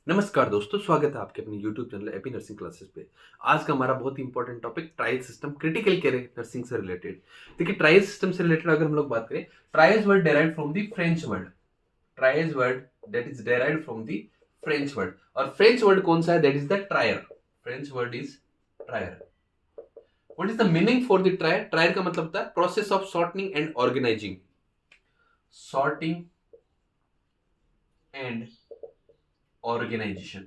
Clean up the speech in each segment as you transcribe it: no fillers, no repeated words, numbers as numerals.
नमस्कार दोस्तों, स्वागत है आपके अपने YouTube channel AP nursing classes पे। आज का हमारा बहुत ही important topic triage system critical care nursing से रिलेटेड। देखिए, ट्रायल सिस्टम से रिलेटेड अगर हम लोग बात करें, triages word derived from the French word. Triages word that is derived from the French word. और फ्रेंच वर्ड कौन सा है? That is the trier. French word is trier. What is the meaning for the ट्रायर? ट्रायर का मतलब होता है process of sorting and organizing. Sorting and organization.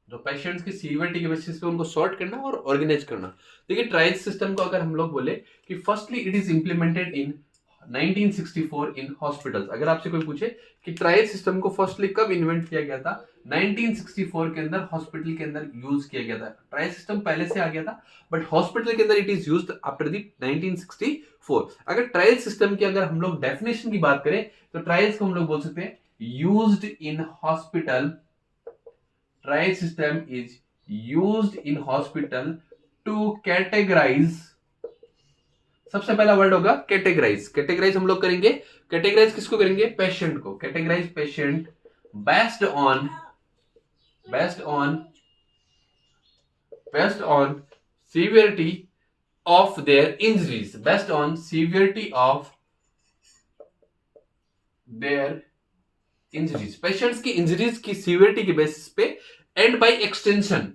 जो patients की सीवियरिटी के बेसिस पे उनको सॉर्ट करना और ऑर्गेनाइज करना। देखिए, ट्रायल सिस्टम को अगर हम लोग बोले कि firstly it is implemented in 1964 in hospitals. अगर आपसे कोई पूछे कि ट्रायल सिस्टम को फर्स्टली कब इन्वेंट किया गया था, 1964 के अंदर हॉस्पिटल के अंदर यूज किया गया था। ट्रायल सिस्टम पहले से आ गया था, बट हॉस्पिटल के अंदर it is used after the 1964। अगर ट्रायल सिस्टम की अगर हम लोग डेफिनेशन की बात करें तो ट्रायल्स को हम लोग बोल सकते हैं used in hospital. Trial system is used in hospital to categorize। सबसे पहला वर्ड होगा कैटेगराइज। कैटेगराइज हम लोग करेंगे, कैटेगराइज किसको करेंगे? पेशेंट को। Categorise patient based on severity of their injuries. Based on severity of their injuries. Patients की इंजरीज की सीवियरिटी के बेसिस पे एंड बाय एक्सटेंशन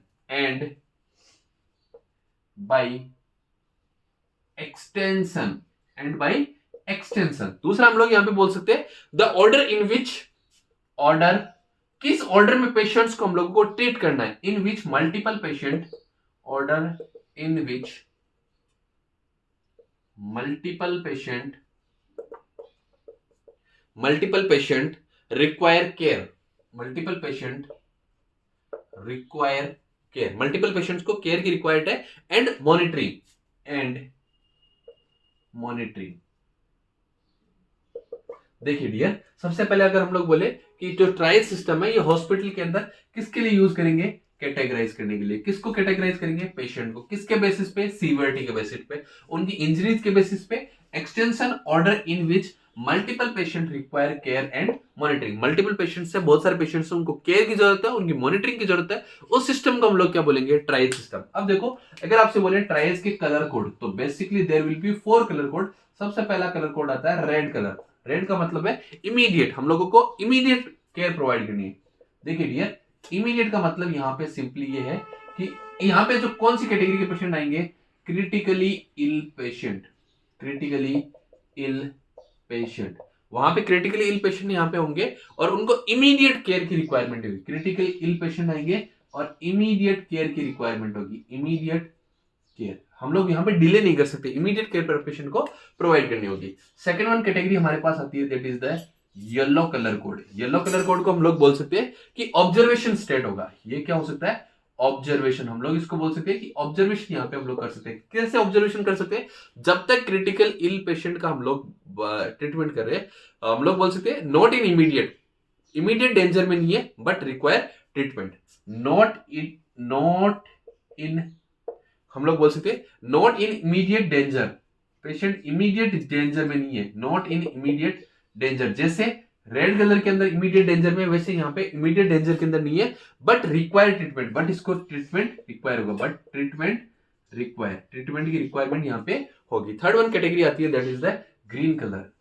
दूसरा हम लोग यहां पे बोल सकते हैं the order in which, order किस ऑर्डर में पेशेंट्स को हम लोगों को ट्रीट करना है। In which multiple patient, order in which multiple patient require care. Multiple patients को केयर की रिक्वायर्ड है एंड मॉनिटरिंग। देखिए डियर, सबसे पहले अगर हम लोग बोले कि जो ट्रायल सिस्टम है ये हॉस्पिटल के अंदर किसके लिए यूज करेंगे? कैटेगराइज करने के लिए। किसको कैटेगराइज करेंगे? पेशेंट को। किसके बेसिस पे? सीवियरिटी के बेसिस पे, उनकी इंजरीज के बेसिस पे। Extension, order in which multiple patient require care and monitoring. Multiple patients है, बहुत सारे पेशेंट्स हैं, उनको केयर की जरूरत है, उनकी मॉनिटरिंग की जरूरत है। उस सिस्टम को हम लोग क्या बोलेंगे? Triage system. अब देखो, अगर आपसे बोले ट्रायल्स के कलर कोड, तो basically there will be 4 colour code. सबसे पहला कलर कोड आता है रेड कलर। रेड का मतलब है इमीडिएट, हम लोगों को इमीडिएट केयर प्रोवाइड करनी है। देखिए डियर, इमीडिएट का मतलब यहां पे सिंपली ये है कि यहां पे जो कौन सी कैटेगरी के पेशेंट आएंगे? Critically ill patient. Critically ill patient, वहां पे क्रिटिकली इल पेशेंट यहां पे होंगे और उनको इमीडिएट केयर की रिक्वायरमेंट होगी। क्रिटिकली इल पेशेंट आएंगे और इमीडिएट केयर की रिक्वायरमेंट होगी। इमीडिएट केयर, हम लोग यहाँ पे डिले नहीं कर सकते, इमीडिएट केयर पर पेशेंट को प्रोवाइड करनी होगी। सेकंड वन कैटेगरी हमारे पास आती है, that is the yellow colour code. Yellow colour code को हम लोग बोल सकते हैं कि ऑब्जर्वेशन स्टेट होगा। ये क्या हो सकता है? ऑब्जर्वेशन। हम लोग इसको बोल सकते हैं कि ऑब्जर्वेशन यहाँ पे हम लोग कर सकते हैं। कैसे ऑब्जर्वेशन कर सकते हैं? जब तक क्रिटिकल इल पेशेंट का हम लोग ट्रीटमेंट कर रहे हैं, हम लोग बोल सकते हैं नॉट इन इमीडिएट डेंजर में नहीं है, but require treatment. Not in हम लोग बोल सकते हैं not in immediate danger. Patient immediate danger में नहीं है, नॉट इन इमीडिएट डेंजर। जैसे रेड कलर के अंदर इमीडिएट डेंजर में, वैसे यहाँ पे इमीडिएट डेंजर के अंदर नहीं है, बट रिक्वायर ट्रीटमेंट। बट इसको ट्रीटमेंट रिक्वायर होगा, बट ट्रीटमेंट की रिक्वायरमेंट यहाँ पे होगी। थर्ड वन कैटेगरी आती है, that is the green colour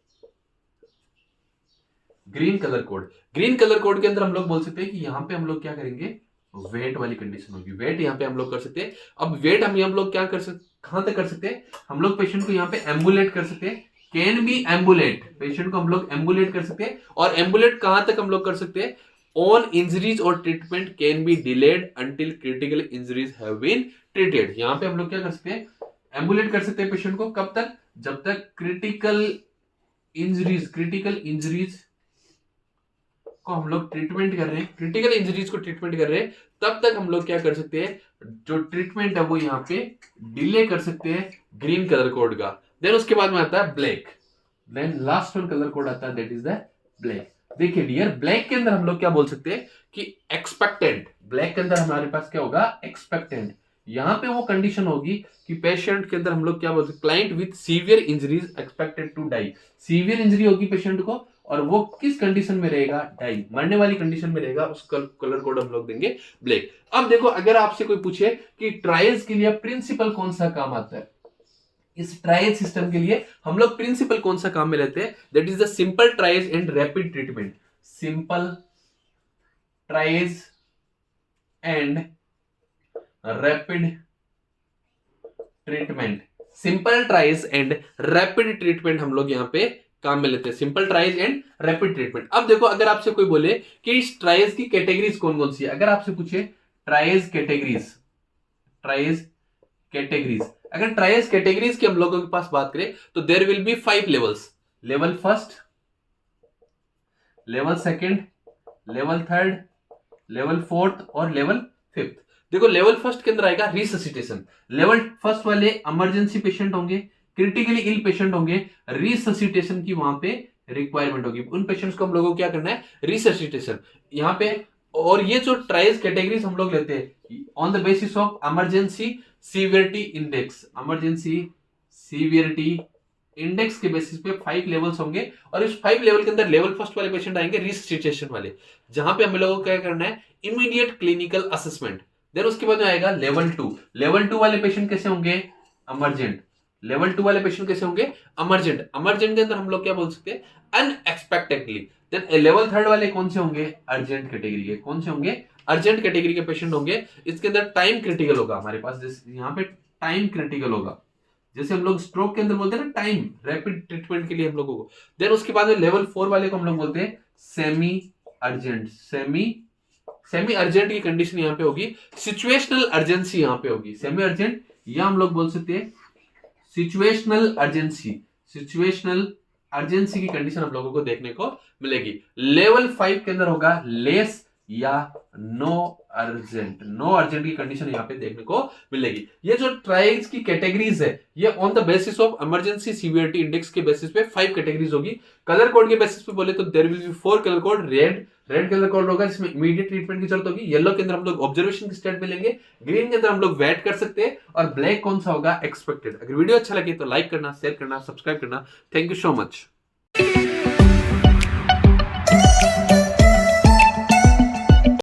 code. Green colour code के अंदर हम लोग बोल सकते हैं कि यहाँ पे हम लोग क्या करेंगे? वेट वाली कंडीशन होगी। वेट यहाँ पे हम लोग कर सकते हैं। अब वेट हम लोग क्या कर सकते, कहां तक कर सकते हैं? हम लोग पेशेंट को यहाँ पे एम्बुलेट कर सकते हैं। कैन बी एम्बुलेट, पेशेंट को हम लोग एम्बुलेट कर सकते हैं। और एम्बुलेट कहां तक हम लोग कर सकते हैं? ऑन इंजरीज और treatment can be delayed until critical injuries have been treated. यहाँ पे हम लोग क्या कर सकते हैं? एम्बुलेट कर सकते हैं पेशेंट को। कब तक? जब तक क्रिटिकल इंजरीज को हम लोग ट्रीटमेंट कर रहे हैं, क्रिटिकल इंजरीज को ट्रीटमेंट कर रहे हैं, तब तक हम लोग क्या कर सकते हैं? जो ट्रीटमेंट है वो यहाँ पे डिले कर सकते हैं ग्रीन कलर कोड का। देन उसके बाद में आता है black. Then last one colour code आता है, दैट इज द ब्लैक। देखिए डियर, ब्लैक के अंदर हम लोग क्या बोल सकते हैं कि एक्सपेक्टेंट। ब्लैक के अंदर हमारे पास क्या होगा? एक्सपेक्टेंट। यहां पे वो कंडीशन होगी कि पेशेंट के अंदर हम लोग क्या बोलते हैं? Client with severe injuries expected to die. Severe injury होगी पेशेंट को और वो किस कंडीशन में रहेगा, डाइंग, मरने वाली कंडीशन में रहेगा, उस कलर कोड हम लोग देंगे ब्लैक। अब देखो अगर आपसे कोई पूछे कि ट्रायल्स के लिए प्रिंसिपल कौन सा काम आता है, इस ट्रायल सिस्टम के लिए हम लोग प्रिंसिपल कौन सा काम में लेते हैं, that is the simple trials and rapid treatment. Simple trials and rapid treatment, simple trials and rapid treatment हम लोग यहाँ पे काम में लेते हैं, simple trials and rapid treatment. अब देखो अगर आपसे कोई बोले कि इस ट्रायल्स की कैटेगरीज कौन कौन सी है, अगर आपसे पूछे ट्रायल्स कैटेगरीज, ट्रायल्स कैटेगरीज, अगर ट्रायल्स कैटेगरीज की हम लोगों के पास बात करें तो there will be 5 levels, level first, level second, level third, level fourth और लेवल फिफ्थ। देखो लेवल फर्स्ट के अंदर आएगा रिससिटेशन, लेवल फर्स्ट वाले इमरजेंसी पेशेंट होंगे, क्रिटिकली इल पेशेंट होंगे, रिससिटेशन की वहां पे रिक्वायरमेंट होगी, उन पेशेंट्स को हम लोगों को क्या करना है, रिससिटेशन यहाँ पे। और ये जो ट्रायल्स कैटेगरीज हम लोग लेते हैं on the basis of emergency severity index, emergency severity index के बेसिस पे 5 लेवल्स होंगे, और इस 5 लेवल के अंदर लेवल फर्स्ट वाले पेशेंट आएंगे रिससिटेशन वाले, जहां पे हम लोगों को क्या करना है, इमीडिएट क्लिनिकल असेसमेंट। देन उसके बाद में आएगा लेवल 2, लेवल 2 वाले पेशेंट कैसे होंगे, इमरजेंट, लेवल 2 वाले पेशेंट कैसे होंगे, इमरजेंट, इमरजेंट के अंदर हम लोग क्या बोल सकते हैं, अनएक्सपेक्टेडली। देन लेवल थर्ड वाले कौन से होंगे, अर्जेंट कैटेगरी के, कौन से होंगे, अर्जेंट कैटेगरी के पेशेंट होंगे, इसके अंदर टाइम क्रिटिकल होगा हमारे पास, यहाँ पे टाइम क्रिटिकल होगा, जैसे हम लोग स्ट्रोक के अंदर बोलते हैं ना टाइम, रैपिड ट्रीटमेंट के लिए हम लोगों को। देन उसके बाद में लेवल 4 वाले को हम लोग बोलते हैं सेमी अर्जेंट, सेमी अर्जेंट की कंडीशन यहाँ पे होगी, सिचुएशनल अर्जेंसी यहाँ पे होगी, सेमी अर्जेंट या हम लोग बोल सकते हैं सिचुएशनल अर्जेंसी, सिचुएशनल अर्जेंसी की कंडीशन हम लोगों को देखने को मिलेगी। लेवल 5 के अंदर होगा लेस या नो अर्जेंट, नो अर्जेंट की कंडीशन यहाँ पे देखने को मिलेगी। ये जो ट्रायल्स की कैटेगरीज है ये on the basis of emergency severity index के बेसिस पे 5 कैटेगरीज होगी। कलर कोड के बेसिस पे बोले तो there will be 4 colour code, red colour code होगा जिसमें इमीडिएट ट्रीटमेंट की जरूरत होगी, येलो के अंदर हम लोग ऑब्जर्वेशन की स्टेट में लेंगे, ग्रीन के अंदर हम लोग वेट कर सकते हैं, और ब्लैक कौन सा होगा, एक्सपेक्टेड। अगर वीडियो अच्छा लगे तो लाइक करना, शेयर करना, सब्सक्राइब करना। Thank you so much.